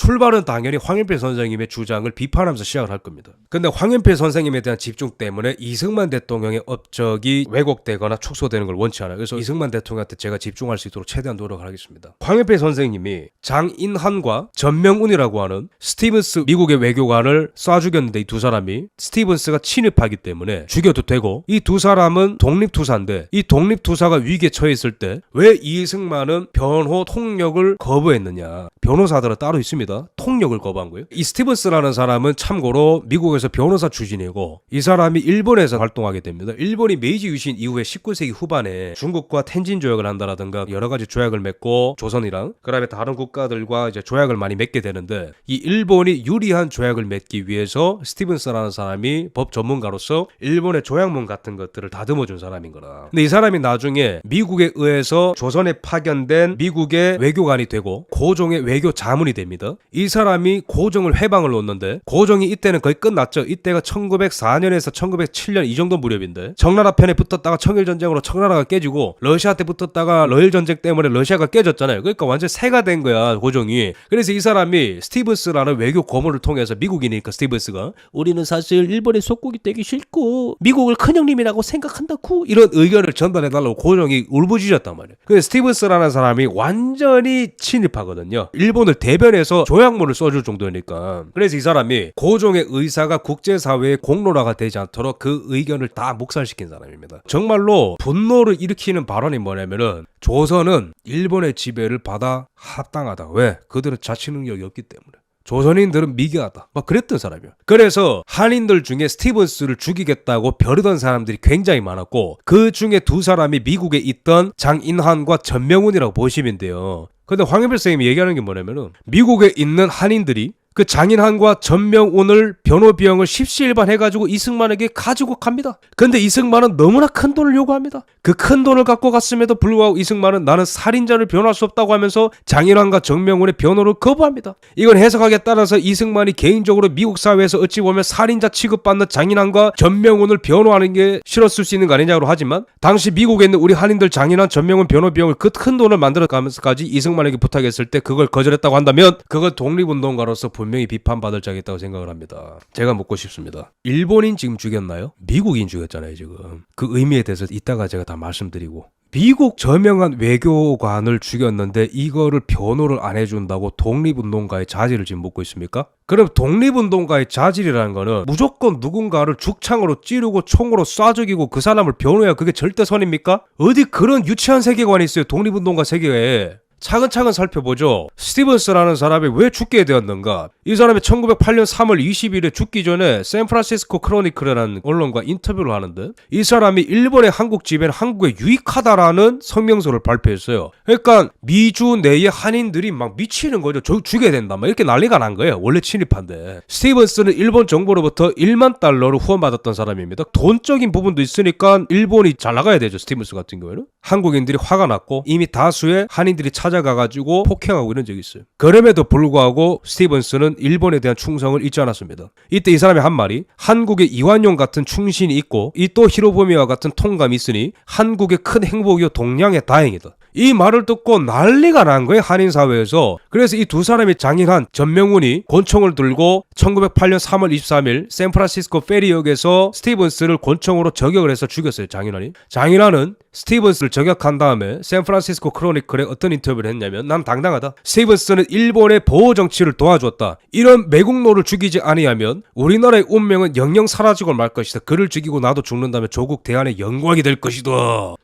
출발은 당연히 황현필 선생님의 주장을 비판하면서 시작을 할 겁니다. 근데 황현필 선생님에 대한 집중 때문에 이승만 대통령의 업적이 왜곡되거나 축소되는 걸 원치 않아요. 그래서 이승만 대통령한테 제가 집중할 수 있도록 최대한 노력을 하겠습니다. 황현필 선생님이 장인환과 전명운이라고 하는 스티븐스 미국의 외교관을 쏴 죽였는데, 이 두 사람이 스티븐스가 침입하기 때문에 죽여도 되고, 이 두 사람은 독립투사인데 이 독립투사가 위기에 처해 있을 때 왜 이승만은 변호 통역을 거부했느냐. 변호사들은 따로 있습니다. 통역을 거부한 거예요. 이 스티븐스라는 사람은 참고로 미국에서 변호사 출신이고, 이 사람이 일본에서 활동하게 됩니다. 일본이 메이지 유신 이후에 19세기 후반에 중국과 텐진 조약을 한다라든가 여러 가지 조약을 맺고, 조선이랑 그다음에 다른 국가들과 이제 조약을 많이 맺게 되는데, 이 일본이 유리한 조약을 맺기 위해서 스티븐스라는 사람이 법 전문가로서 일본의 조약문 같은 것들을 다듬어준 사람인 거라. 근데 이 사람이 나중에 미국에 의해서 조선에 파견된 미국의 외교관이 되고 고종의 외교 자문이 됩니다. 이 사람이 고종을 회방을 놓는데, 고종이 이때는 거의 끝났죠. 이때가 1904년에서 1907년 이 정도 무렵인데, 청나라 편에 붙었다가 청일전쟁으로 청나라가 깨지고, 러시아한테 붙었다가 러일전쟁 때문에 러시아가 깨졌잖아요. 그러니까 완전 새가 된 거야, 고종이. 그래서 이 사람이 스티븐스라는 외교 고문을 통해서, 미국이니까 스티븐스가 우리는 사실 일본의 속국이 되기 싫고 미국을 큰형님이라고 생각한다고, 이런 의견을 전달해달라고 고종이 울부짖었단 말이에요. 근데 스티븐스라는 사람이 완전히 친일파거든요. 일본을 대변해서 조약문을 써줄 정도니까. 그래서 이 사람이 고종의 의사가 국제사회의 공론화가 되지 않도록 그 의견을 다 묵살시킨 사람입니다. 정말로 분노를 일으키는 발언이 뭐냐면은, 조선은 일본의 지배를 받아 합당하다. 왜? 그들은 자치 능력이 없기 때문에. 조선인들은 미개하다. 막 그랬던 사람이야. 그래서 한인들 중에 스티븐스를 죽이겠다고 벼르던 사람들이 굉장히 많았고, 그 중에 두 사람이 미국에 있던 장인환과 전명운이라고 보시면 돼요. 근데 황현필 선생님이 얘기하는 게 뭐냐면은, 미국에 있는 한인들이 그 장인환과 전명운을 변호 비용을 십시일반해가지고 이승만에게 가지고 갑니다. 근데 이승만은 너무나 큰 돈을 요구합니다. 그 큰 돈을 갖고 갔음에도 불구하고 이승만은 나는 살인자를 변호할 수 없다고 하면서 장인환과 전명운의 변호를 거부합니다. 이건 해석하기에 따라서 이승만이 개인적으로 미국 사회에서 어찌 보면 살인자 취급받는 장인환과 전명운을 변호하는 게 싫었을 수 있는 거 아니냐고 하지만, 당시 미국에 있는 우리 한인들 장인환, 전명운 변호 비용을 그 큰 돈을 만들어가면서까지 이승만에게 부탁했을 때 그걸 거절했다고 한다면, 그건 독립운동가로서 분명히 비판받을 자가 있다고 생각을 합니다. 제가 묻고 싶습니다. 일본인 지금 죽였나요? 미국인 죽였잖아요, 지금. 그 의미에 대해서 이따가 제가 다 말씀드리고. 미국 저명한 외교관을 죽였는데 이거를 변호를 안 해준다고 독립운동가의 자질을 지금 묻고 있습니까? 그럼 독립운동가의 자질이라는 거는 무조건 누군가를 죽창으로 찌르고 총으로 쏴 죽이고 그 사람을 변호해야 그게 절대선입니까? 어디 그런 유치한 세계관이 있어요, 독립운동가 세계에. 차근차근 살펴보죠. 스티븐스라는 사람이 왜 죽게 되었는가? 이 사람이 1908년 3월 20일에 죽기 전에 샌프란시스코 크로니클이라는 언론과 인터뷰를 하는데, 이 사람이 일본의 한국 지배는 한국에 유익하다라는 성명서를 발표했어요. 그러니까 미주 내의 한인들이 막 미치는 거죠. 죽여야 된다, 막 이렇게 난리가 난 거예요. 원래 친일파인데. 스티븐스는 일본 정부로부터 1만 달러를 후원받았던 사람입니다. 돈적인 부분도 있으니까 일본이 잘 나가야 되죠, 스티븐스 같은 경우에는. 한국인들이 화가 났고 이미 다수의 한인들이 찾아가가지고 폭행하고 이런 적이 있어요. 그럼에도 불구하고 스티븐스는 일본에 대한 충성을 잊지 않았습니다. 이때 이 사람이 한 말이, 한국에 이완용 같은 충신이 있고 이 또 히로부미와 같은 통감이 있으니 한국의 큰 행복이요 동양의 다행이다. 이 말을 듣고 난리가 난 거예요, 한인사회에서. 그래서 이 두 사람이, 장인환, 전명운이 권총을 들고 1908년 3월 23일 샌프란시스코 페리역에서 스티븐스를 권총으로 저격을 해서 죽였어요, 장인환이. 장인환은 스티븐스를 저격한 다음에 샌프란시스코 크로니클에 어떤 인터뷰를 했냐면, 난 당당하다. 스티븐스는 일본의 보호 정치를 도와줬다. 이런 매국노를 죽이지 아니하면 우리나라의 운명은 영영 사라지고 말 것이다. 그를 죽이고 나도 죽는다면 조국 대한의 영광이 될 것이다.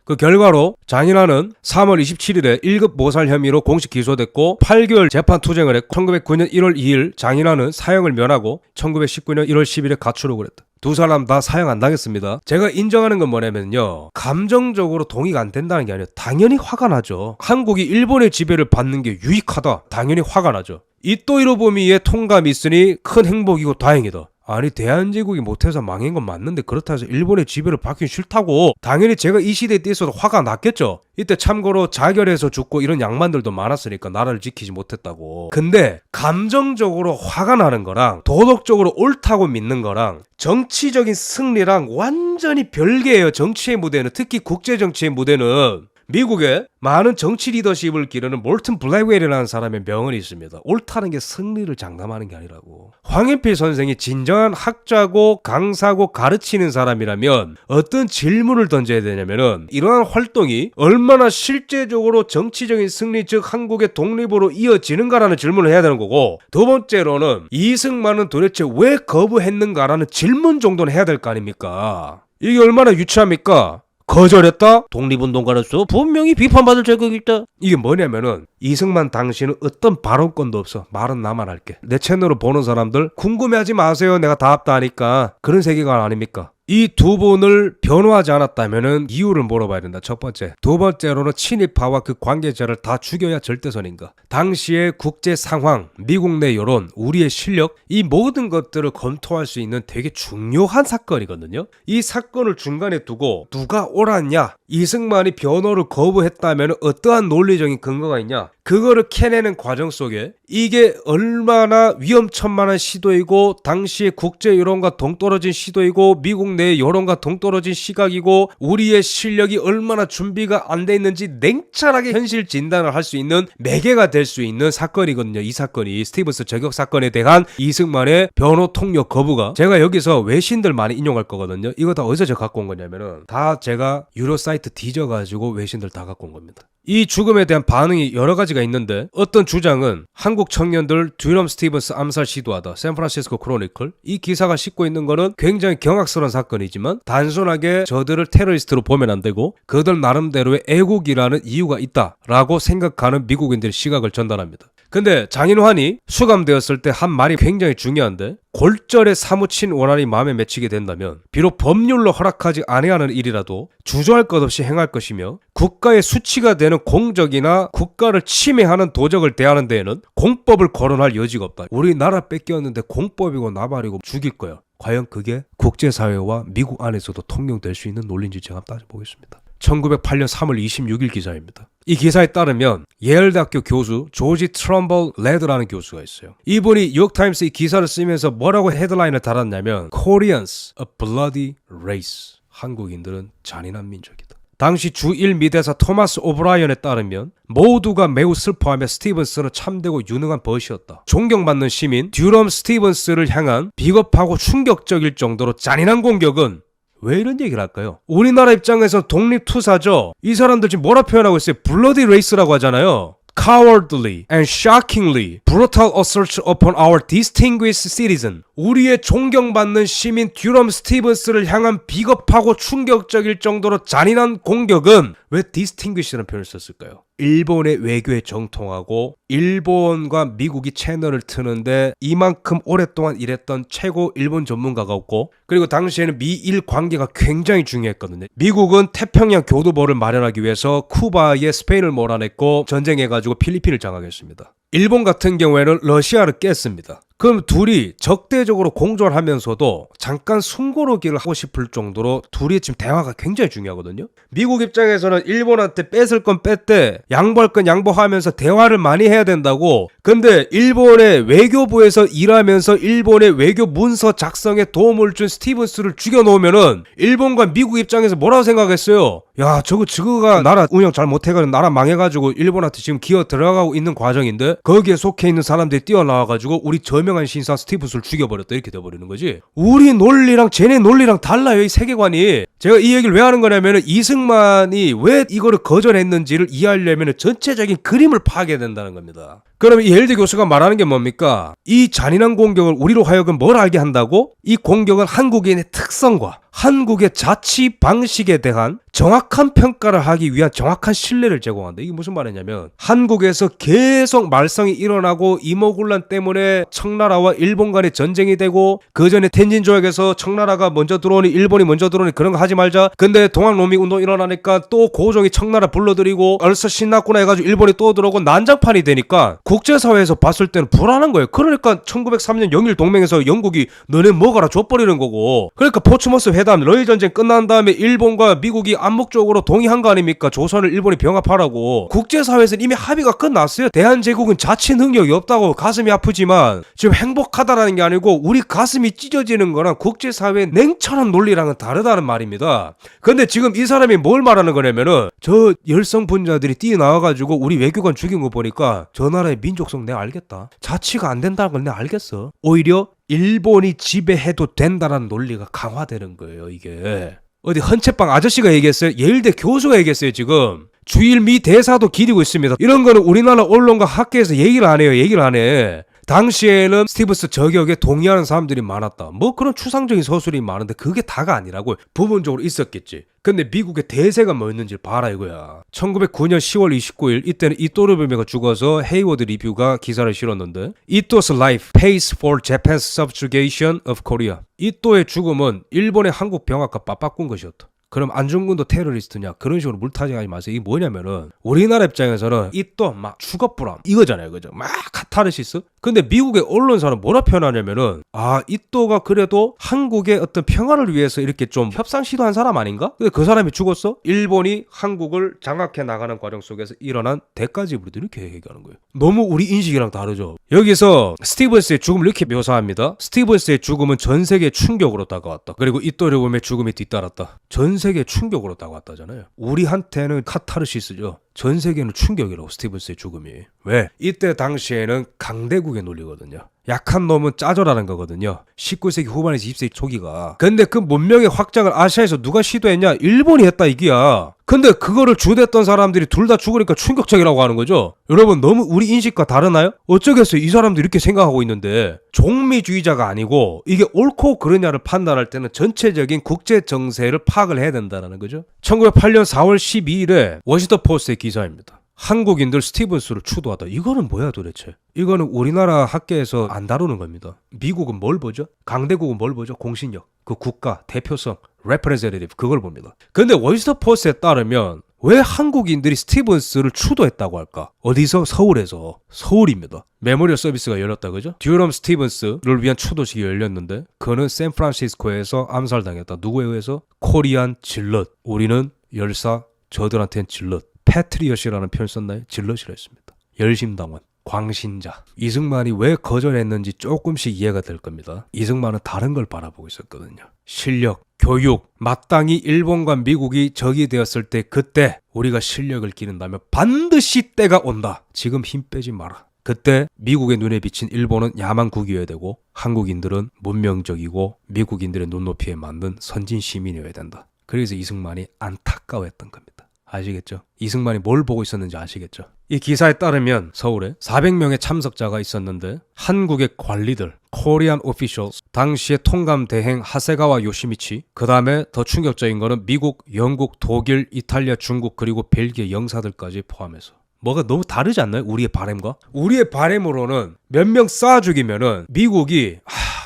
그 결과로 장인환은 3월 27일에 1급 모살 혐의로 공식 기소됐고 8개월 재판 투쟁을 했고 1909년 1월 2일 장인환은 사형을 면하고 1919년 1월 10일에 가출을 했다. 두 사람 다 사형 안 당했습니다. 제가 인정하는 건 뭐냐면요, 감정적으로 동의가 안 된다는 게 아니에요. 당연히 화가 나죠. 한국이 일본의 지배를 받는 게 유익하다. 당연히 화가 나죠. 이또 히로부미의 통감이 있으니 큰 행복이고 다행이다. 아니, 대한제국이 못해서 망한 건 맞는데 그렇다 해서 일본의 지배를 받기 싫다고. 당연히 제가 이 시대에 있어도 화가 났겠죠. 이때 참고로 자결해서 죽고 이런 양반들도 많았으니까 나라를 지키지 못했다고. 근데 감정적으로 화가 나는 거랑 도덕적으로 옳다고 믿는 거랑 정치적인 승리랑 완전히 별개예요. 정치의 무대는, 특히 국제정치의 무대는. 미국에 많은 정치 리더십을 기르는 몰튼 블랙웰이라는 사람의 명언이 있습니다. 옳다는 게 승리를 장담하는 게 아니라고. 황현필 선생이 진정한 학자고 강사고 가르치는 사람이라면 어떤 질문을 던져야 되냐면은 이러한 활동이 얼마나 실제적으로 정치적인 승리 즉 한국의 독립으로 이어지는가라는 질문을 해야 되는 거고, 두 번째로는 이승만은 도대체 왜 거부했는가라는 질문 정도는 해야 될 거 아닙니까? 이게 얼마나 유치합니까? 거절했다? 독립운동가로서 분명히 비판받을 자격이 있다. 이게 뭐냐면은 이승만 당신은 어떤 발언권도 없어. 말은 나만 할게. 내 채널을 보는 사람들 궁금해하지 마세요. 내가 다 합다 하니까. 그런 세계관 아닙니까? 이 두 분을 변호하지 않았다면은 이유를 물어봐야 된다. 첫 번째. 두 번째로는 친일파와 그 관계자를 다 죽여야 절대선인가. 당시의 국제 상황, 미국 내 여론, 우리의 실력, 이 모든 것들을 검토할 수 있는 되게 중요한 사건이거든요. 이 사건을 중간에 두고 누가 옳았냐, 이승만이 변호를 거부했다면 어떠한 논리적인 근거가 있냐, 그거를 캐내는 과정 속에 이게 얼마나 위험천만한 시도이고 당시의 국제 여론과 동떨어진 시도이고 미국 내 여론과 동떨어진 시각이고 우리의 실력이 얼마나 준비가 안 돼 있는지 냉철하게 현실 진단을 할 수 있는 매개가 될 수 있는 사건이거든요. 이 사건이 스티븐스 저격 사건에 대한 이승만의 변호 통역 거부가, 제가 여기서 외신들 많이 인용할 거거든요. 이거 다 어디서 제가 갖고 온 거냐면은 다 제가 유료 사이트 뒤져가지고 외신들 다 갖고 온 겁니다. 이 죽음에 대한 반응이 여러 가지가 있는데, 어떤 주장은 한국 청년들 듀럼 스티븐스 암살 시도하다, 샌프란시스코 크로니클, 이 기사가 싣고 있는 거는 굉장히 경악스러운 사건이지만 단순하게 저들을 테러리스트로 보면 안 되고 그들 나름대로의 애국이라는 이유가 있다라고 생각하는 미국인들의 시각을 전달합니다. 근데 장인환이 수감되었을 때 한 말이 굉장히 중요한데, 골절에 사무친 원한이 마음에 맺히게 된다면 비록 법률로 허락하지 아니하는 일이라도 주저할 것 없이 행할 것이며 국가의 수치가 되는 공적이나 국가를 침해하는 도적을 대하는 데에는 공법을 거론할 여지가 없다. 우리나라 뺏겼는데 공법이고 나발이고 죽일 거야. 과연 그게 국제사회와 미국 안에서도 통용될 수 있는 논리인지 제가 한번 따져보겠습니다. 1908년 3월 26일 기사입니다. 이 기사에 따르면 예일대학교 교수 조지 트럼벌 레드라는 교수가 있어요. 이분이 뉴욕타임스 이 기사를 쓰면서 뭐라고 헤드라인을 달았냐면 Koreans, a bloody race. 한국인들은 잔인한 민족이다. 당시 주1미대사 토마스 오브라이언에 따르면 모두가 매우 슬퍼하며 스티븐스는 참되고 유능한 벗이었다. 존경받는 시민 듀럼 스티븐스를 향한 비겁하고 충격적일 정도로 잔인한 공격은, 왜 이런 얘기를 할까요? 우리나라 입장에서 독립투사죠. 이 사람들 지금 뭐라 표현하고 있어요? 블러디 레이스라고 하잖아요. Cowardly and shockingly brutal assault upon our distinguished citizen. 우리의 존경받는 시민 듀럼 스티븐스를 향한 비겁하고 충격적일 정도로 잔인한 공격은 왜 distinguished라는 표현을 썼을까요? 일본의 외교에 정통하고 일본과 미국이 채널을 트는데 이만큼 오랫동안 일했던 최고 일본 전문가가 없고, 그리고 당시에는 미일 관계가 굉장히 중요했거든요. 미국은 태평양 교두보를 마련하기 위해서 쿠바에 스페인을 몰아냈고 전쟁해가지고 필리핀을 장악했습니다. 일본 같은 경우에는 러시아를 깼습니다. 그럼 둘이 적대적으로 공존하면서도 잠깐 숨고르기를 하고 싶을 정도로 둘이 지금 대화가 굉장히 중요하거든요. 미국 입장에서는 일본한테 뺏을 건 뺐대, 양보할 건 양보하면서 대화를 많이 해야 된다고. 근데 일본의 외교부에서 일하면서 일본의 외교 문서 작성에 도움을 준 스티븐스를 죽여놓으면은 일본과 미국 입장에서 뭐라고 생각했어요? 야, 저거가 나라 운영 잘 못해가지고 나라 망해가지고 일본한테 지금 기어 들어가고 있는 과정인데 거기에 속해 있는 사람들이 뛰어나와가지고 우리 저명한 신사 스티븐스를 죽여버렸다, 이렇게 돼버리는 거지. 우리 논리랑 쟤네 논리랑 달라요, 이 세계관이. 제가 이 얘기를 왜 하는 거냐면은 이승만이 왜 이거를 거절했는지를 이해하려면 전체적인 그림을 파악해야 된다는 겁니다. 그럼 이 예일대 교수가 말하는 게 뭡니까? 이 잔인한 공격을 우리로 하여금 뭘 알게 한다고? 이 공격은 한국인의 특성과 한국의 자치 방식에 대한 정확한 평가를 하기 위한 정확한 신뢰를 제공한다. 이게 무슨 말이냐면 한국에서 계속 말썽이 일어나고 이모군란 때문에 청나라와 일본 간의 전쟁이 되고, 그 전에 텐진 조약에서 청나라가 먼저 들어오니 일본이 먼저 들어오니 그런 거 하지 말자. 근데 동학농민운동 일어나니까 또 고종이 청나라 불러들이고 얼싸 신났구나 해가지고 일본이 또 들어오고 난장판이 되니까 국제사회에서 봤을 때는 불안한 거예요. 그러니까 1903년 영일 동맹에서 영국이 너네 먹어라 줘버리는 거고, 그러니까 포츠머스 회담 러일 전쟁 끝난 다음에 일본과 미국이 암묵적으로 동의한 거 아닙니까? 조선을 일본이 병합하라고. 국제사회에서는 이미 합의가 끝났어요. 대한제국은 자치 능력이 없다고. 가슴이 아프지만 지금 행복하다라는 게 아니고 우리 가슴이 찢어지는 거랑 국제사회의 냉철한 논리랑은 다르다는 말입니다. 근데 지금 이 사람이 뭘 말하는 거냐면은, 저 열성 분자들이 뛰어나와가지고 우리 외교관 죽인 거 보니까 저 나라의 민족성 내가 알겠다. 자치가 안 된다는 걸 내가 알겠어. 오히려 일본이 지배해도 된다는 논리가 강화되는 거예요, 이게. 어디 헌채빵 아저씨가 얘기했어요? 예일대 교수가 얘기했어요, 지금. 주일 미 대사도 기리고 있습니다. 이런 거는 우리나라 언론과 학계에서 얘기를 안 해요. 얘기를 안 해. 당시에는 스티븐스 저격에 동의하는 사람들이 많았다. 뭐 그런 추상적인 서술이 많은데 그게 다가 아니라고. 부분적으로 있었겠지. 근데 미국의 대세가 뭐였는지 봐라 이거야. 1909년 10월 29일 이때는 이토르베메가 죽어서 헤이워드 리뷰가 기사를 실었는데, 이토's life pays for Japan's subjugation of Korea. 이토의 죽음은 일본의 한국 병합과 맞바꾼 것이었다. 그럼 안중근도 테러리스트냐? 그런 식으로 물타기하지 마세요. 이게 뭐냐면은 우리나라 입장에서는 이또 막 추겁불안 이거잖아요, 그죠? 막 카타르시스. 근데 미국의 언론사는 뭐라 표현하냐면은, 아, 이또가 그래도 한국의 어떤 평화를 위해서 이렇게 좀 협상 시도한 사람 아닌가? 근데 그 사람이 죽었어? 일본이 한국을 장악해 나가는 과정 속에서 일어난 대가지불이도 이렇게 얘기하는 거예요. 너무 우리 인식이랑 다르죠. 여기서 스티븐스의 죽음을 이렇게 묘사합니다. 스티븐스의 죽음은 전 세계 충격으로 다가왔다. 그리고 이또르봄의 죽음이 뒤따랐다. 전 세계 충격으로 다가왔다잖아요. 우리한테는 카타르시스죠. 전 세계는 충격이라고, 스티븐스의 죽음이. 왜? 이때 당시에는 강대국의 논리거든요. 약한 놈은 짜져라는 거거든요. 19세기 후반에서 20세기 초기가. 근데 그 문명의 확장을 아시아에서 누가 시도했냐? 일본이 했다 이기야. 근데 그거를 주도했던 사람들이 둘 다 죽으니까 충격적이라고 하는 거죠. 여러분, 너무 우리 인식과 다르나요? 어쩌겠어요. 이 사람도 이렇게 생각하고 있는데. 종미주의자가 아니고 이게 옳고 그르냐를 판단할 때는 전체적인 국제 정세를 파악을 해야 된다는 거죠. 1908년 4월 12일에 워싱턴 포스트의 기사입니다. 한국인들 스티븐스를 추도하다. 이거는 뭐야 도대체? 이거는 우리나라 학계에서 안 다루는 겁니다. 미국은 뭘 보죠? 강대국은 뭘 보죠? 공신력, 그 국가, 대표성, representative, 그걸 봅니다. 근데 워싱턴 포스트에 따르면 왜 한국인들이 스티븐스를 추도했다고 할까? 어디서? 서울에서. 서울입니다. 메모리얼 서비스가 열렸다, 그죠? 듀럼 스티븐스를 위한 추도식이 열렸는데, 그는 샌프란시스코에서 암살당했다. 누구에 의해서? 코리안 질럿. 우리는 열사, 저들한테는 질럿. 패트리엇이라는 표현 썼나요? 질럿이라 했습니다. 열심당원, 광신자. 이승만이 왜 거절했는지 조금씩 이해가 될 겁니다. 이승만은 다른 걸 바라보고 있었거든요. 실력, 교육, 마땅히 일본과 미국이 적이 되었을 때, 그때 우리가 실력을 기른다면 반드시 때가 온다. 지금 힘 빼지 마라. 그때 미국의 눈에 비친 일본은 야만국이어야 되고, 한국인들은 문명적이고 미국인들의 눈높이에 맞는 선진 시민이어야 된다. 그래서 이승만이 안타까워했던 겁니다. 아시겠죠? 이승만이 뭘 보고 있었는지 아시겠죠? 이 기사에 따르면 서울에 400명의 참석자가 있었는데, 한국의 관리들, 코리안 오피셜스, 당시의 통감 대행 하세가와 요시미치, 그 다음에 더 충격적인 거는 미국, 영국, 독일, 이탈리아, 중국, 그리고 벨기에 영사들까지 포함해서. 뭐가 너무 다르지 않나요? 우리의 바램과? 우리의 바램으로는 몇 명 쏴 죽이면은 미국이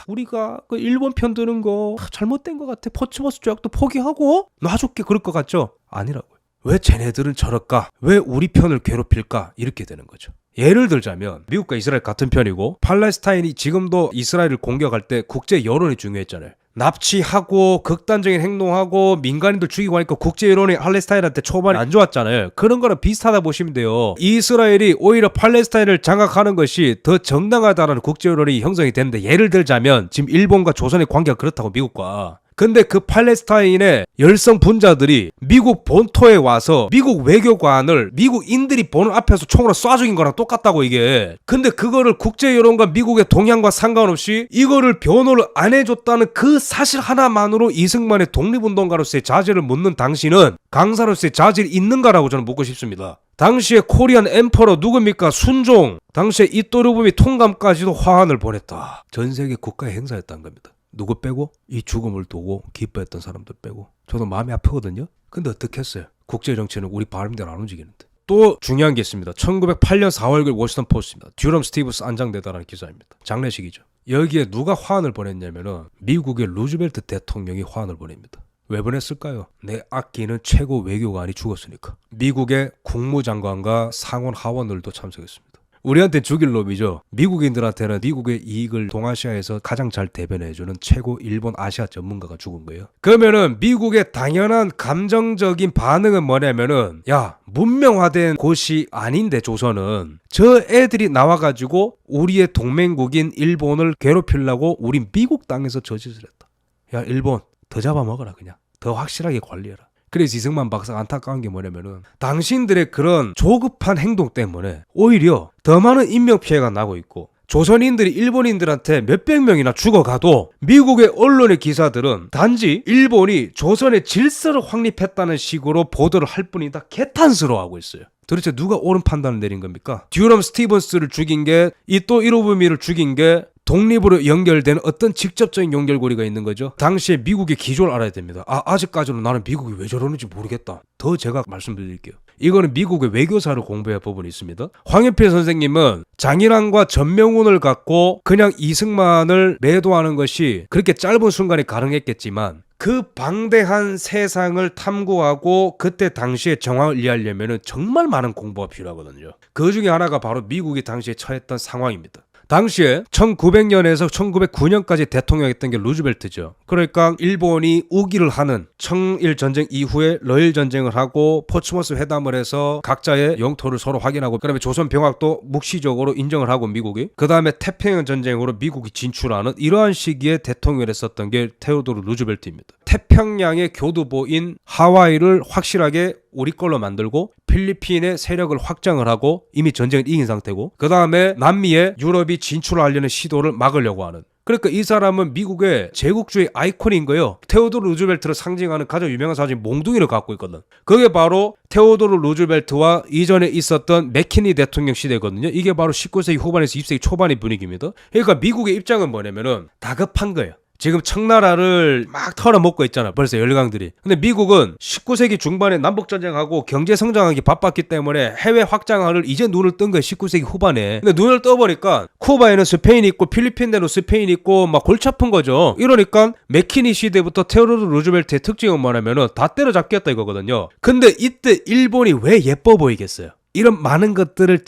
우리가 그 일본 편 드는 거 잘못된 것 같아. 포츠머스 조약도 포기하고 놔줄게, 그럴 것 같죠? 아니라고요. 왜 쟤네들은 저럴까? 왜 우리 편을 괴롭힐까? 이렇게 되는 거죠. 예를 들자면 미국과 이스라엘 같은 편이고, 팔레스타인이 지금도 이스라엘을 공격할 때 국제 여론이 중요했잖아요. 납치하고 극단적인 행동하고 민간인들 죽이고 하니까 국제 여론이 팔레스타인한테 초반에 안 좋았잖아요. 그런 거랑 비슷하다 보시면 돼요. 이스라엘이 오히려 팔레스타인을 장악하는 것이 더 정당하다는 국제 여론이 형성이 되는데, 예를 들자면 지금 일본과 조선의 관계가 그렇다고, 미국과. 근데 그 팔레스타인의 열성 분자들이 미국 본토에 와서 미국 외교관을 미국인들이 보는 앞에서 총으로 쏴 죽인 거랑 똑같다고, 이게. 근데 그거를 국제 여론과 미국의 동향과 상관없이 이거를 변호를 안 해줬다는 그 사실 하나만으로 이승만의 독립운동가로서의 자질을 묻는 당신은 강사로서의 자질이 있는가라고 저는 묻고 싶습니다. 당시에 코리안 엠퍼러 누굽니까? 순종. 당시에 이토르부미 통감까지도 화환을 보냈다. 전 세계 국가의 행사였다는 겁니다. 누구 빼고? 이 죽음을 두고 기뻐했던 사람들 빼고. 저도 마음이 아프거든요. 근데 어떻게 했어요? 국제정치는 우리 바람대로 안 움직이는데. 또 중요한 게 있습니다. 1908년 4월글 워싱턴 포스트입니다. 듀럼 스티븐스 안장되다라는 기사입니다. 장례식이죠. 여기에 누가 화환을 보냈냐면은 미국의 루즈벨트 대통령이 화환을 보냅니다. 왜 보냈을까요? 내 아끼는 최고 외교관이 죽었으니까. 미국의 국무장관과 상원 하원들도 참석했습니다. 우리한테 죽일 놈이죠. 미국인들한테는 미국의 이익을 동아시아에서 가장 잘 대변해주는 최고 일본 아시아 전문가가 죽은 거예요. 그러면은 미국의 당연한 감정적인 반응은 뭐냐면은 야 문명화된 곳이 아닌데 조선은 저 애들이 나와가지고 우리의 동맹국인 일본을 괴롭히려고 우리 미국 땅에서 저짓을 했다. 야 일본 더 잡아먹어라 그냥. 더 확실하게 관리해라. 그래서 이승만 박사가 안타까운 게 뭐냐면은 당신들의 그런 조급한 행동 때문에 오히려 더 많은 인명피해가 나고 있고 조선인들이 일본인들한테 몇백 명이나 죽어가도 미국의 언론의 기사들은 단지 일본이 조선의 질서를 확립했다는 식으로 보도를 할 뿐이다 개탄스러워하고 있어요. 도대체 누가 옳은 판단을 내린 겁니까? 듀럼 스티븐스를 죽인 게 이또 이로부미를 죽인 게 독립으로 연결된 어떤 직접적인 연결고리가 있는 거죠. 당시에 미국의 기조를 알아야 됩니다. 아직까지는 나는 미국이 왜 저러는지 모르겠다. 더 제가 말씀드릴게요. 이거는 미국의 외교사를 공부해야 법은 있습니다. 황현필 선생님은 장일환과 전명훈을 갖고 그냥 이승만을 매도하는 것이 그렇게 짧은 순간에 가능했겠지만 그 방대한 세상을 탐구하고 그때 당시의 정황을 이해하려면 정말 많은 공부가 필요하거든요. 그 중에 하나가 바로 미국이 당시에 처했던 상황입니다. 당시에 1900년에서 1909년까지 대통령했던 게 루즈벨트죠. 그러니까 일본이 우기를 하는 청일 전쟁 이후에 러일 전쟁을 하고 포츠머스 회담을 해서 각자의 영토를 서로 확인하고 그다음에 조선 병합도 묵시적으로 인정을 하고 미국이 그다음에 태평양 전쟁으로 미국이 진출하는 이러한 시기에 대통령을 했었던 게 테오도르 루즈벨트입니다. 태평양의 교두보인 하와이를 확실하게 우리 걸로 만들고 필리핀의 세력을 확장을 하고 이미 전쟁을 이긴 상태고 그 다음에 남미에 유럽이 진출하려는 시도를 막으려고 하는 그러니까 이 사람은 미국의 제국주의 아이콘인 거예요. 테오도르 루즈벨트를 상징하는 가장 유명한 사진 몽둥이를 갖고 있거든. 그게 바로 테오도르 루즈벨트와 이전에 있었던 맥키니 대통령 시대거든요. 이게 바로 19세기 후반에서 20세기 초반의 분위기입니다. 그러니까 미국의 입장은 뭐냐면은 다급한 거예요. 지금 청나라를 막 털어먹고 있잖아. 벌써 열강들이. 근데 미국은 19세기 중반에 남북전쟁하고 경제성장하기 바빴기 때문에 해외 확장을 이제 눈을 뜬 거야. 19세기 후반에. 근데 눈을 떠보니까 쿠바에는 스페인이 있고 필리핀에는 스페인이 있고 막 골치 아픈 거죠. 이러니까 맥키니 시대부터 테오도르 루즈벨트의 특징은 뭐냐면은 다 때려잡겠다 이거거든요. 근데 이때 일본이 왜 예뻐 보이겠어요? 이런 많은 것들을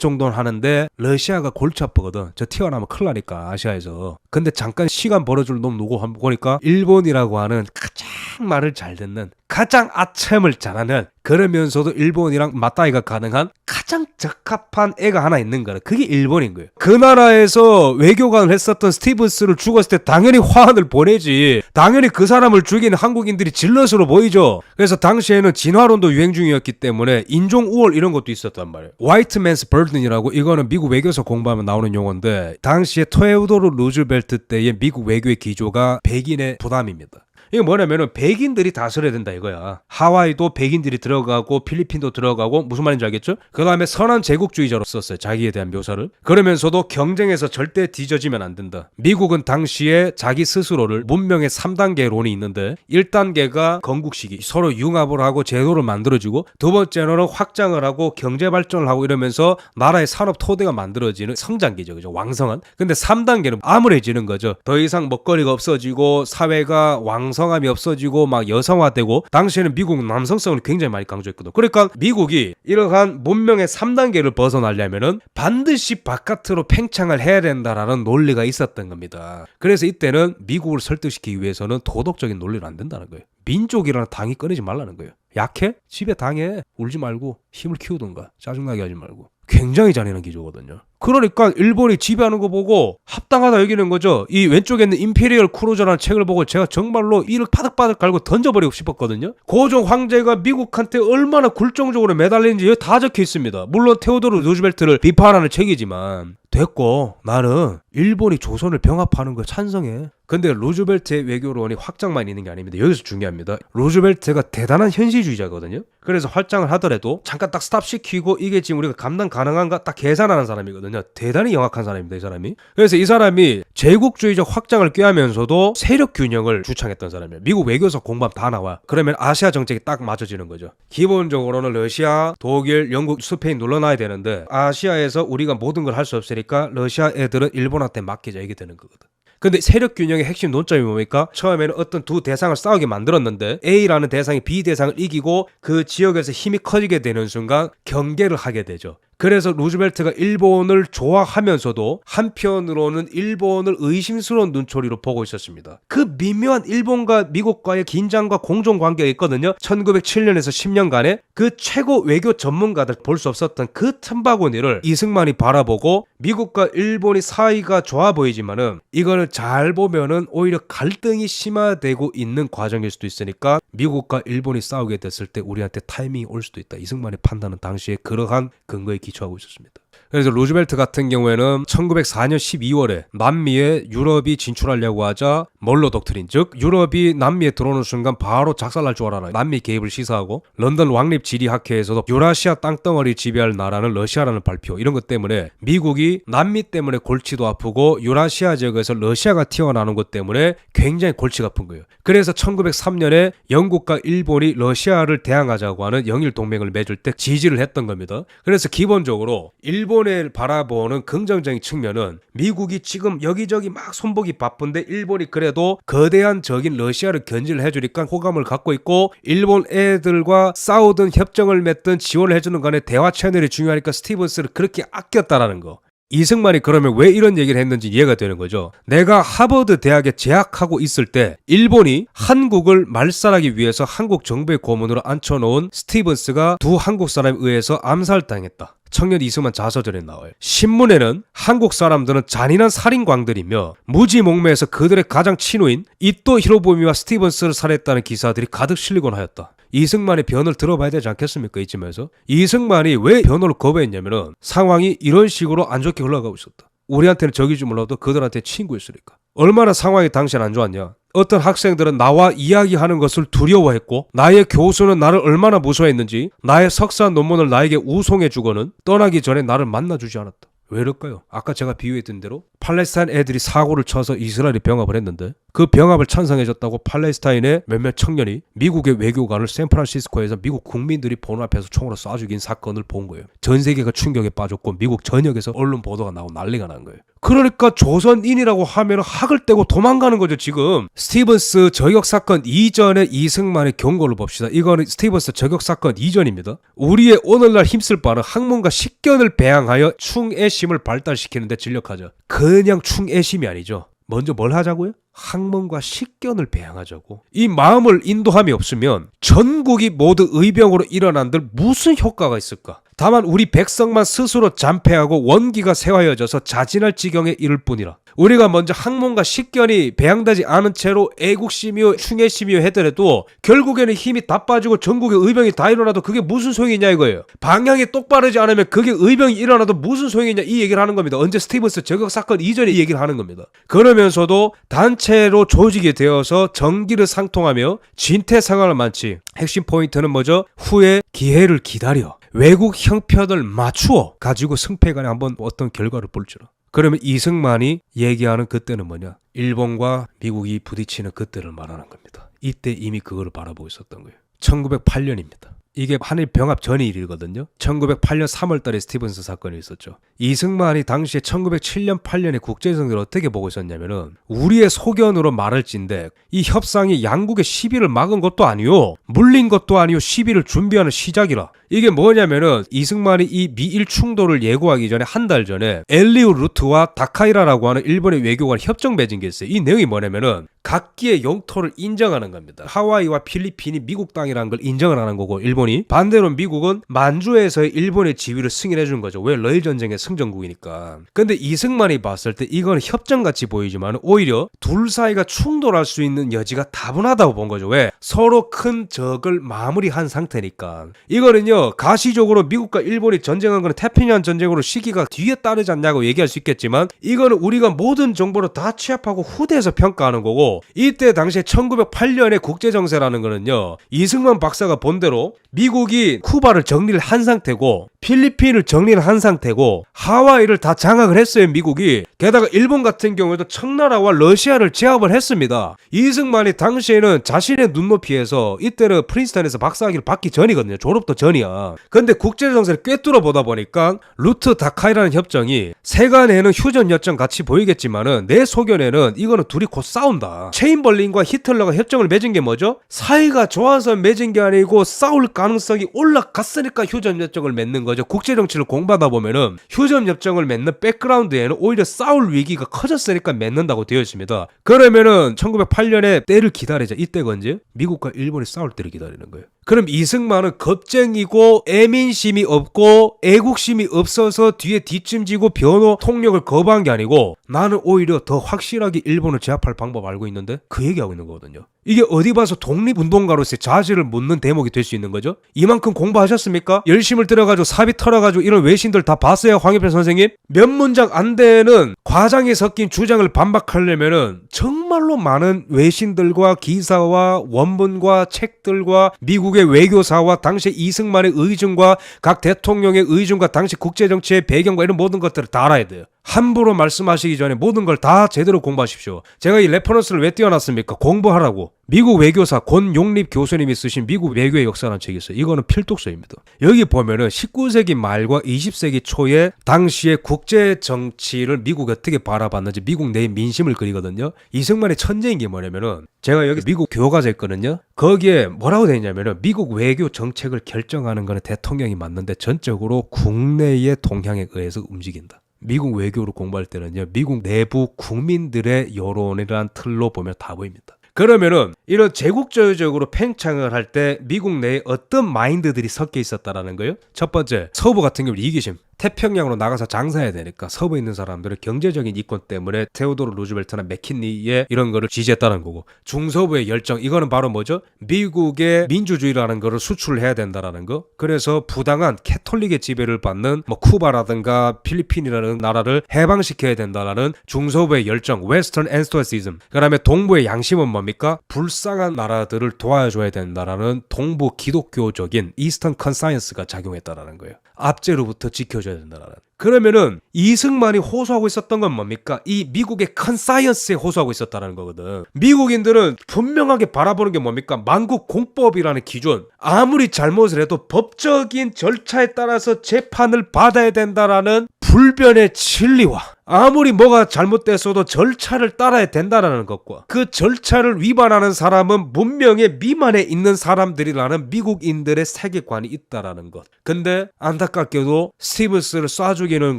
정리정돈하는데 러시아가 골치 아프거든. 저 튀어나오면 큰일 나니까 아시아에서. 근데 잠깐 시간 벌어줄 놈 누구 한번 보니까 일본이라고 하는 가장 말을 잘 듣는 가장 아첨을 잘하는 그러면서도 일본이랑 맞다이가 가능한 가장 적합한 애가 하나 있는 거라. 그게 일본인 거예요. 그 나라에서 외교관을 했었던 스티븐스를 죽었을 때 당연히 화환을 보내지. 당연히 그 사람을 죽인 한국인들이 질럿으로 보이죠. 그래서 당시에는 진화론도 유행 중이었기 때문에 인종 우월 이런 것도 있었단 말이에요. 화이트 맨스 버든이라고 이거는 미국 외교서 공부하면 나오는 용어인데 당시에 테오도르 루즈벨트 때의 미국 외교의 기조가 백인의 부담입니다. 이게 뭐냐면은 백인들이 다스려야 된다 이거야. 하와이도 백인들이 들어가고 필리핀도 들어가고 무슨 말인지 알겠죠? 그 다음에 선한 제국주의자로 썼어요. 자기에 대한 묘사를. 그러면서도 경쟁에서 절대 뒤져지면 안 된다. 미국은 당시에 자기 스스로를 문명의 3단계론이 있는데 1단계가 건국시기. 서로 융합을 하고 제도를 만들어주고 두 번째로는 확장을 하고 경제 발전을 하고 이러면서 나라의 산업 토대가 만들어지는 성장기죠. 그죠? 왕성한. 근데 3단계는 암울해지는 거죠. 더 이상 먹거리가 없어지고 사회가 왕성함이 없어지고 막 여성화되고 당시에는 미국은 남성성을 굉장히 많이 강조했거든. 그러니까 미국이 이러한 문명의 3단계를 벗어나려면은 반드시 바깥으로 팽창을 해야 된다라는 논리가 있었던 겁니다. 그래서 이때는 미국을 설득시키기 위해서는 도덕적인 논리는 안 된다는 거예요. 민족이라는 당이 꺼내지 말라는 거예요. 약해? 집에 당해. 울지 말고 힘을 키우던가 짜증나게 하지 말고. 굉장히 잔인한 기조거든요. 그러니까 일본이 지배하는 거 보고 합당하다 여기는 거죠. 이 왼쪽에 있는 임페리얼 크루저라는 책을 보고 제가 정말로 이를 파득파득 갈고 던져버리고 싶었거든요. 고종 황제가 미국한테 얼마나 굴종적으로 매달리는지 여기 다 적혀 있습니다. 물론 테오도르 루즈벨트를 비판하는 책이지만 됐고 나는 일본이 조선을 병합하는 거 찬성해. 근데 루즈벨트의 외교론이 확장만 있는 게 아닙니다. 여기서 중요합니다. 루즈벨트가 대단한 현실주의자거든요. 그래서 확장을 하더라도 잠깐 딱 스탑시키고 이게 지금 우리가 감당 가능한가 딱 계산하는 사람이거든요. 대단히 영악한 사람입니다. 이 사람이. 그래서 이 사람이 제국주의적 확장을 꾀하면서도 세력 균형을 주창했던 사람이에요. 미국 외교서 공부하면 다 나와. 그러면 아시아 정책이 딱 맞아지는 거죠. 기본적으로는 러시아, 독일, 영국, 스페인 눌러놔야 되는데 아시아에서 우리가 모든 걸 할 수 없으니까 러시아 애들은 일본한테 맡기자 이게 되는 거거든. 근데 세력 균형의 핵심 논점이 뭡니까? 처음에는 어떤 두 대상을 싸우게 만들었는데 A라는 대상이 B 대상을 이기고 그 지역에서 힘이 커지게 되는 순간 경계를 하게 되죠. 그래서 루즈벨트가 일본을 좋아하면서도 한편으로는 일본을 의심스러운 눈초리로 보고 있었습니다. 그 미묘한 일본과 미국과의 긴장과 공존관계가 있거든요. 1907년에서 10년간의 그 최고 외교 전문가들 볼 수 없었던 그 틈바구니를 이승만이 바라보고 미국과 일본이 사이가 좋아 보이지만은 이거는 잘 보면은 오히려 갈등이 심화되고 있는 과정일 수도 있으니까 미국과 일본이 싸우게 됐을 때 우리한테 타이밍이 올 수도 있다. 이승만의 판단은 당시에 그러한 근거에 기초하고 있었습니다. 그래서 루즈벨트 같은 경우에는 1904년 12월에 남미에 유럽이 진출하려고 하자 멀로 독트린, 즉 유럽이 남미에 들어오는 순간 바로 작살날 줄 알아요. 남미 개입을 시사하고 런던 왕립지리학회에서도 유라시아 땅덩어리 지배할 나라는 러시아라는 발표, 이런 것 때문에 미국이 남미 때문에 골치도 아프고 유라시아 지역에서 러시아가 튀어나오는 것 때문에 굉장히 골치가 아픈 거예요. 그래서 1903년에 영국과 일본이 러시아를 대항하자고 하는 영일 동맹을 맺을 때 지지를 했던 겁니다. 그래서 기본적으로 일본을 바라보는 긍정적인 측면은 미국이 지금 여기저기 막 손보기 바쁜데 일본이 그래도 거대한 적인 러시아를 견제를 해주니까 호감을 갖고 있고, 일본 애들과 싸우든 협정을 맺든 지원을 해주는 간에 대화 채널이 중요하니까 스티븐스를 그렇게 아꼈다라는 거. 이승만이 그러면 왜 이런 얘기를 했는지 이해가 되는 거죠. 내가 하버드 대학에 재학하고 있을 때 일본이 한국을 말살하기 위해서 한국 정부의 고문으로 앉혀놓은 스티븐스가 두 한국 사람에 의해서 암살당했다. 청년 이승만 자서전에 나와요. 신문에는 한국 사람들은 잔인한 살인광들이며 무지몽매해서 그들의 가장 친구인 이토 히로부미와 스티븐스를 살해했다는 기사들이 가득 실리곤 하였다. 이승만의 변호를 들어봐야 되지 않겠습니까? 이쯤에서 이승만이 왜 변호를 거부했냐면은 상황이 이런 식으로 안 좋게 흘러가고 있었다. 우리한테는 적이지 몰라도 그들한테 친구였으니까. 얼마나 상황이 당시엔 안 좋았냐. 어떤 학생들은 나와 이야기하는 것을 두려워했고, 나의 교수는 나를 얼마나 무서워했는지 나의 석사 논문을 나에게 우송해주고는 떠나기 전에 나를 만나주지 않았다. 왜 이럴까요? 아까 제가 비유했던 대로 팔레스타인 애들이 사고를 쳐서 이스라엘이 병합을 했는데 그 병합을 찬성해줬다고 팔레스타인의 몇몇 청년이 미국의 외교관을 샌프란시스코에서 미국 국민들이 보는 앞에서 총으로 쏴 죽인 사건을 본 거예요. 전 세계가 충격에 빠졌고 미국 전역에서 언론 보도가 나오고 난리가 난 거예요. 그러니까 조선인이라고 하면 학을 떼고 도망가는 거죠. 지금 스티븐스 저격 사건 이전에 이승만의 경고를 봅시다. 이거는 스티븐스 저격 사건 이전입니다. 우리의 오늘날 힘쓸 바는 학문과 식견을 배양하여 충애심을 발달시키는 데 진력하자. 그냥 충애심이 아니죠. 먼저 뭘 하자고요? 학문과 식견을 배양하자고. 이 마음을 인도함이 없으면 전국이 모두 의병으로 일어난들 무슨 효과가 있을까? 다만 우리 백성만 스스로 잔패하고 원기가 세화여져서 자진할 지경에 이를 뿐이라. 우리가 먼저 학문과 식견이 배양되지 않은 채로 애국심이요 충애심이요 하더라도 결국에는 힘이 다 빠지고 전국에 의병이 다 일어나도 그게 무슨 소용이냐 이거예요. 방향이 똑바르지 않으면 그게 의병이 일어나도 무슨 소용이냐 이 얘기를 하는 겁니다. 언제 스티븐스 저격 사건 이전에 이 얘기를 하는 겁니다. 그러면서도 단체로 조직이 되어서 정기를 상통하며 진퇴 상황을 많지. 핵심 포인트는 뭐죠? 후에 기회를 기다려 외국 형편을 맞추어 가지고 승패간에 한번 어떤 결과를 볼지라. 그러면 이승만이 얘기하는 그때는 뭐냐? 일본과 미국이 부딪히는 그때를 말하는 겁니다. 이때 이미 그거를 바라보고 있었던 거예요. 1908년입니다. 이게 한일 병합 전의 일이거든요. 1908년 3월달에 스티븐스 사건이 있었죠. 이승만이 당시에 1907년 8년에 국제정세를 어떻게 보고 있었냐면은 우리의 소견으로 말할진데 이 협상이 양국의 시비를 막은 것도 아니요, 물린 것도 아니요, 시비를 준비하는 시작이라. 이게 뭐냐면은 이승만이 이 미일 충돌을 예고하기 전에 한 달 전에 엘리우 루트와 다카이라라고 하는 일본의 외교관 협정 맺은 게 있어요. 이 내용이 뭐냐면은 각기의 영토를 인정하는 겁니다. 하와이와 필리핀이 미국 땅이라는 걸 인정을 하는 거고, 일본이 반대로 미국은 만주에서의 일본의 지위를 승인해 준 거죠. 왜? 러일 전쟁의 승전국이니까. 근데 이승만이 봤을 때 이건 협정같이 보이지만 오히려 둘 사이가 충돌할 수 있는 여지가 다분하다고 본 거죠. 왜? 서로 큰 적을 마무리한 상태니까. 이거는요 가시적으로 미국과 일본이 전쟁한 거는 태평양 전쟁으로 시기가 뒤에 따르지 않냐고 얘기할 수 있겠지만, 이거는 우리가 모든 정보를 다 취합하고 후대에서 평가하는 거고, 이때 당시에 1908년의 국제정세라는 거는요 이승만 박사가 본대로 미국이 쿠바를 정리를 한 상태고 필리핀을 정리를 한 상태고 하와이를 다 장악을 했어요 미국이. 게다가 일본 같은 경우에도 청나라와 러시아를 제압을 했습니다. 이승만이 당시에는 자신의 눈높이에서, 이때는 프린스턴에서 박사학위를 받기 전이거든요. 졸업도 전이야. 협정이야. 근데 국제정세를 꿰뚫어 보다 보니까 루트 다카이라는 협정이 세간에는 휴전협정 같이 보이겠지만은 내 소견에는 이거는 둘이 곧 싸운다. 체인벌린과 히틀러가 협정을 맺은 게 뭐죠? 사이가 좋아서 맺은 게 아니고 싸울 가능성이 올라갔으니까 휴전협정을 맺는 거죠. 국제정치를 공부하다 보면은 휴전협정을 맺는 백그라운드에는 오히려 싸울 위기가 커졌으니까 맺는다고 되어 있습니다. 그러면은 1908년에 때를 기다리자. 이때가 언제? 미국과 일본이 싸울 때를 기다리는 거예요. 그럼 이승만은 겁쟁이고 애민심이 없고 애국심이 없어서 뒤에 뒷짐지고 변호 통역을 거부한 게 아니고 나는 오히려 더 확실하게 일본을 제압할 방법 알고 있는데 그 얘기하고 있는 거거든요. 이게 어디 봐서 독립운동가로서의 자질을 묻는 대목이 될 수 있는 거죠. 이만큼 공부하셨습니까? 열심을 들어가지고 사비 털어가지고 이런 외신들 다 봤어요, 황현표 선생님? 몇 문장 안 되는 과장이 섞인 주장을 반박하려면은 정말로 많은 외신들과 기사와 원문과 책들과 미국의 외교사와 당시 이승만의 의중과 각 대통령의 의중과 당시 국제정치의 배경과 이런 모든 것들을 다 알아야 돼요. 함부로 말씀하시기 전에 모든 걸 다 제대로 공부하십시오. 제가 이 레퍼런스를 왜 띄워놨습니까? 공부하라고. 미국 외교사 권용립 교수님이 쓰신 미국 외교의 역사라는 책이 있어요. 이거는 필독서입니다. 여기 보면은 19세기 말과 20세기 초에 당시의 국제 정치를 미국이 어떻게 바라봤는지 미국 내 민심을 그리거든요. 이승만의 천재인 게 뭐냐면은 제가 여기 미국 교과서 있거든요. 거기에 뭐라고 되어 있냐면은 미국 외교 정책을 결정하는 거는 대통령이 맞는데 전적으로 국내의 동향에 의해서 움직인다. 미국 외교를 공부할 때는요, 미국 내부 국민들의 여론이란 틀로 보면 다 보입니다. 그러면은 이런 제국주의적으로 팽창을 할 때 미국 내에 어떤 마인드들이 섞여 있었다라는 거예요. 첫 번째, 서부 같은 경우 이기심. 태평양으로 나가서 장사해야 되니까 서부에 있는 사람들은 경제적인 이권 때문에 테오도르 루즈벨트나 맥킨리의 이런 거를 지지했다는 거고, 중서부의 열정, 이거는 바로 뭐죠? 미국의 민주주의라는 거를 수출을 해야 된다라는 거. 그래서 부당한 캐톨릭의 지배를 받는 뭐 쿠바라든가 필리핀이라는 나라를 해방시켜야 된다라는 중서부의 열정, 웨스턴 엔스토시즘. 그다음에 동부의 양심은 뭡니까? 불쌍한 나라들을 도와줘야 된다라는 동부 기독교적인 이스턴 컨사이언스가 작용했다라는 거예요. 압제로부터 지켜줘야 된다라는. 그러면은 이승만이 호소하고 있었던 건 뭡니까? 이 미국의 컨사이언스에 호소하고 있었다는 거거든. 미국인들은 분명하게 바라보는 게 뭡니까? 만국 공법이라는 기준. 아무리 잘못을 해도 법적인 절차에 따라서 재판을 받아야 된다라는 불변의 진리와 아무리 뭐가 잘못됐어도 절차를 따라야 된다는 것과 그 절차를 위반하는 사람은 문명의 미만에 있는 사람들이라는 미국인들의 세계관이 있다라는 것. 근데 안타깝게도 스티븐스를 쏴 죽이는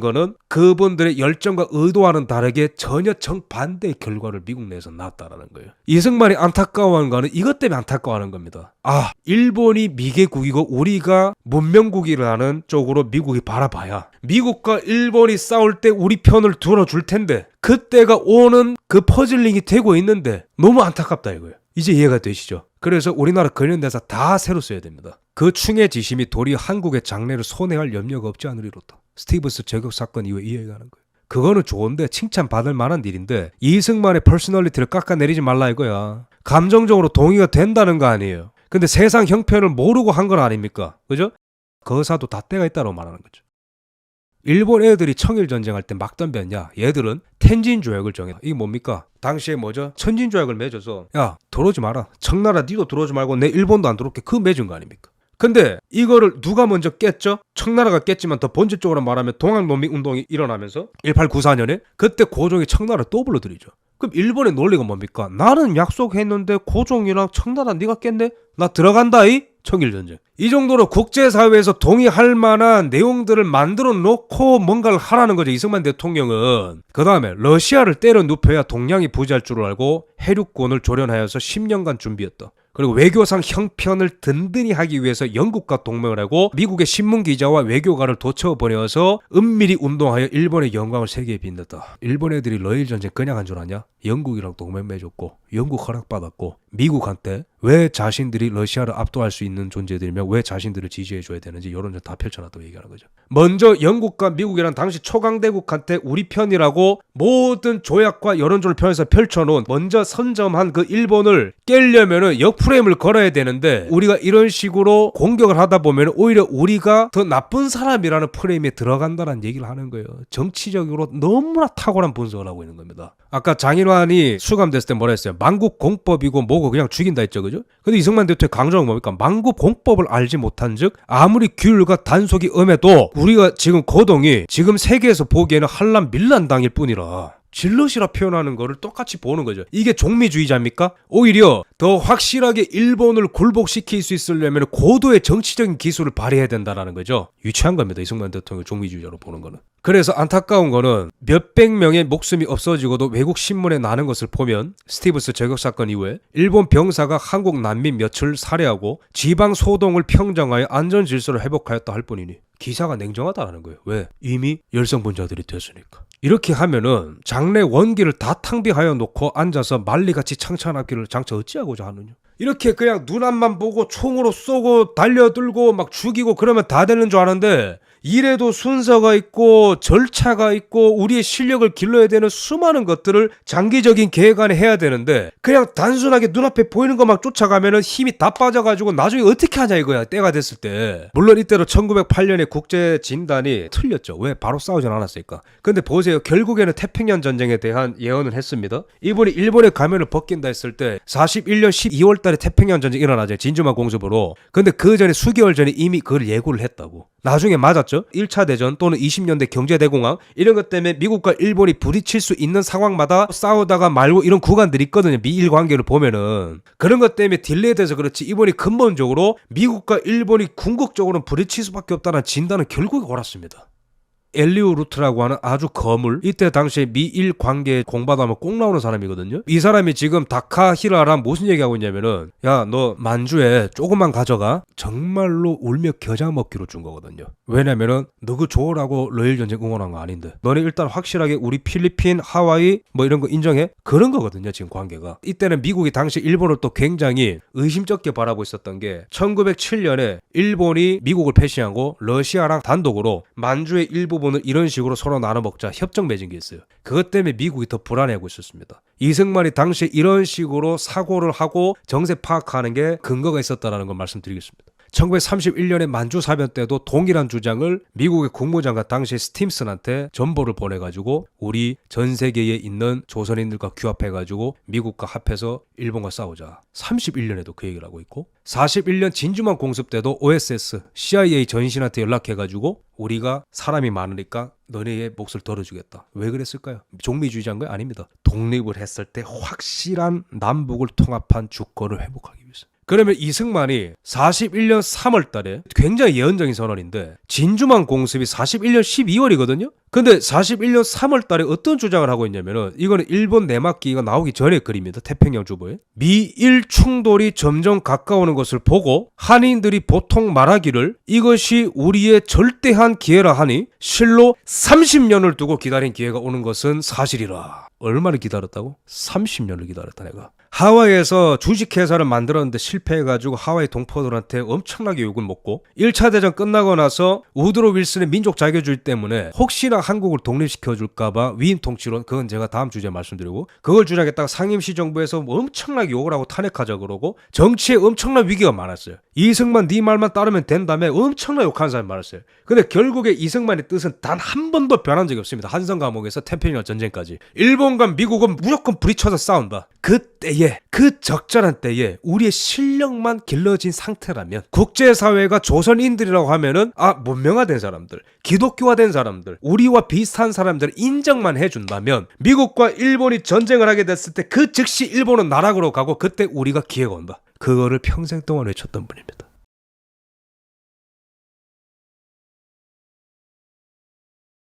거는 그분들의 열정과 의도와는 다르게 전혀 정반대의 결과를 미국 내에서 낳았다라는 거예요. 이승만이 안타까워하는 거는 이것 때문에 안타까워하는 겁니다. 아, 일본이 미개국이고 우리가 문명국이라는 쪽으로 미국이 바라봐야 미국과 일본이 싸울 때 우리 편을 들어줄 텐데 그때가 오는 그 퍼즐링이 되고 있는데 너무 안타깝다 이거예요. 이제 이해가 되시죠? 그래서 우리나라 관련돼서 다 새로 써야 됩니다. 그 충의 지심이 도리어 한국의 장래를 손해할 염려가 없지 않으리로다. 스티븐스 저격 사건 이후에 이해가는 거예요. 그거는 좋은데 칭찬받을 만한 일인데 이승만의 퍼스널리티를 깎아내리지 말라 이거야. 감정적으로 동의가 된다는 거 아니에요. 근데 세상 형편을 모르고 한 건 아닙니까? 그죠? 거사도 다 때가 있다고 말하는 거죠. 일본 애들이 청일전쟁할 때 막 덤볐냐? 얘들은 텐진조약을 정해. 이게 뭡니까? 당시에 뭐죠? 천진조약을 맺어서 야 들어오지 마라. 청나라 니도 들어오지 말고 내 일본도 안 들어올게. 그거 맺은 거 아닙니까? 근데 이거를 누가 먼저 깼죠? 청나라가 깼지만 더 본질적으로 말하면 동학농민운동이 일어나면서 1894년에 그때 고종이 청나라를 또 불러들이죠. 그럼 일본의 논리가 뭡니까? 나는 약속했는데 고종이랑 청나라 네가 깼네? 나 들어간다 이? 청일전쟁. 이 정도로 국제사회에서 동의할 만한 내용들을 만들어 놓고 뭔가를 하라는 거죠. 이승만 대통령은. 그 다음에 러시아를 때려 눕혀야 동양이 부지할 줄 알고 해륙권을 조련하여서 10년간 준비했다. 그리고 외교상 형편을 든든히 하기 위해서 영국과 동맹을 하고 미국의 신문기자와 외교가를 도쳐보내어서 은밀히 운동하여 일본의 영광을 세계에 빈댔다. 일본 애들이 러일전쟁 그냥 한 줄 아냐? 영국이랑 동맹 맺었고 영국 허락받았고 미국한테 왜 자신들이 러시아를 압도할 수 있는 존재들이며 왜 자신들을 지지해줘야 되는지 여론전 다 펼쳐놨다고 얘기하는 거죠. 먼저 영국과 미국이란 당시 초강대국한테 우리 편이라고 모든 조약과 여론전을 펴서 펼쳐놓은 먼저 선점한 그 일본을 깨려면은 역프레임을 걸어야 되는데 우리가 이런 식으로 공격을 하다 보면 오히려 우리가 더 나쁜 사람이라는 프레임에 들어간다는 얘기를 하는 거예요. 정치적으로 너무나 탁월한 분석을 하고 있는 겁니다. 아까 장인환이 수감됐을 때 뭐라 했어요? 만국공법이고 뭐고 그냥 죽인다 했죠, 그죠? 근데 이승만 대통령이 강조한 건 뭡니까? 만국공법을 알지 못한즉 아무리 규율과 단속이 엄해도 우리가 지금 거동이 지금 세계에서 보기에는 한란 밀란당일 뿐이라 질럿이라 표현하는 거를 똑같이 보는 거죠. 이게 종미주의자입니까? 오히려 더 확실하게 일본을 굴복시킬 수 있으려면 고도의 정치적인 기술을 발휘해야 된다는 거죠. 유치한 겁니다. 이승만 대통령을 종미주의자로 보는 거는. 그래서 안타까운 거는 몇백 명의 목숨이 없어지고도 외국 신문에 나는 것을 보면 스티브스 저격 사건 이후에 일본 병사가 한국 난민 몇을 살해하고 지방 소동을 평정하여 안전 질서를 회복하였다 할 뿐이니 기사가 냉정하다는 거예요. 왜? 이미 열성분자들이 됐으니까. 이렇게 하면은 장래 원기를 다 탕비하여 놓고 앉아서 만리같이 창창하기를 장차 어찌하고자 하느냐. 이렇게 그냥 눈앞만 보고 총으로 쏘고 달려들고 막 죽이고 그러면 다 되는 줄 아는데 이래도 순서가 있고 절차가 있고 우리의 실력을 길러야 되는 수많은 것들을 장기적인 계획 안에 해야 되는데 그냥 단순하게 눈앞에 보이는 것만 쫓아가면은 힘이 다 빠져가지고 나중에 어떻게 하냐 이거야. 때가 됐을 때. 물론 이때로 1908년에 국제 진단이 틀렸죠. 왜? 바로 싸우진 않았으니까. 근데 보세요. 결국에는 태평양 전쟁에 대한 예언을 했습니다. 이분이 일본의 가면을 벗긴다 했을 때 41년 12월 달에 태평양 전쟁이 일어나죠. 진주만 공습으로. 근데 그 전에 수개월 전에 이미 그걸 예고를 했다고. 나중에 맞았죠. 1차 대전 또는 20년대 경제대공황 이런 것 때문에 미국과 일본이 부딪힐 수 있는 상황마다 싸우다가 말고 이런 구간들이 있거든요. 미일 관계를 보면은. 그런 것 때문에 딜레이 돼서 그렇지 이번이 근본적으로 미국과 일본이 궁극적으로는 부딪힐 수밖에 없다는 진단은 결국에 옳았습니다. 엘리오 루트라고 하는 아주 거물, 이때 당시에 미일 관계 공부하면 꼭 나오는 사람이거든요. 이 사람이 지금 다카히라랑 무슨 얘기하고 있냐면은 야 너 만주에 조금만 가져가. 정말로 울며 겨자 먹기로 준 거거든요. 왜냐면은 너 그 줘라고 러일 전쟁 응원한 거 아닌데 너네 일단 확실하게 우리 필리핀, 하와이 뭐 이런 거 인정해? 그런 거거든요. 지금 관계가. 이때는 미국이 당시 일본을 또 굉장히 의심쩍게 바라보고 있었던 게 1907년에 일본이 미국을 패싱하고 러시아랑 단독으로 만주의 일부분을 이런 식으로 서로 나눠 먹자 협정 맺은 게 있어요. 그것 때문에 미국이 더 불안해하고 있었습니다. 이승만이 당시에 이런 식으로 사고를 하고 정세 파악하는 게 근거가 있었다는 걸 말씀드리겠습니다. 1931년에 만주 사변 때도 동일한 주장을 미국의 국무장관 당시 스팀슨한테 전보를 보내가지고 우리 전 세계에 있는 조선인들과 규합해가지고 미국과 합해서 일본과 싸우자. 31년에도 그 얘기를 하고 있고 41년 진주만 공습 때도 OSS, CIA 전신한테 연락해가지고 우리가 사람이 많으니까 너네의 몫을 덜어주겠다. 왜 그랬을까요? 종미주의자인 거 아닙니다. 독립을 했을 때 확실한 남북을 통합한 주권을 회복하기 위해서. 그러면 이승만이 41년 3월 달에 굉장히 예언적인 선언인데 진주만 공습이 41년 12월이거든요. 근데 41년 3월 달에 어떤 주장을 하고 있냐면은 이거는 일본 내막기가 나오기 전의 글입니다. 태평양 주보에. 미일 충돌이 점점 가까우는 것을 보고 한인들이 보통 말하기를 이것이 우리의 절대한 기회라 하니 실로 30년을 두고 기다린 기회가 오는 것은 사실이라. 얼마나 기다렸다고? 30년을 기다렸다 내가. 하와이에서 주식회사를 만들었는데 실패해가지고 하와이 동포들한테 엄청나게 욕을 먹고 1차 대전 끝나고 나서 우드로 윌슨의 민족 자교주의 때문에 혹시나 한국을 독립시켜줄까봐 위임 통치론, 그건 제가 다음 주제에 말씀드리고 그걸 주장했다가 상임시 정부에서 엄청나게 욕을 하고 탄핵하자 그러고 정치에 엄청난 위기가 많았어요. 이승만 네 말만 따르면 된다며 엄청나 욕하는 사람이 많았어요. 근데 결국에 이승만의 뜻은 단 한 번도 변한 적이 없습니다. 한성 감옥에서 태평양 전쟁까지. 일본과 미국은 무조건 부딪혀서 싸운다. 그때에 그 적절한 때에 우리의 실력만 길러진 상태라면 국제사회가 조선인들이라고 하면은 문명화된 사람들, 기독교화된 사람들, 우리와 비슷한 사람들 인정만 해준다면 미국과 일본이 전쟁을 하게 됐을 때 그 즉시 일본은 나락으로 가고 그때 우리가 기회가 온다. 그거를 평생 동안 외쳤던 분입니다.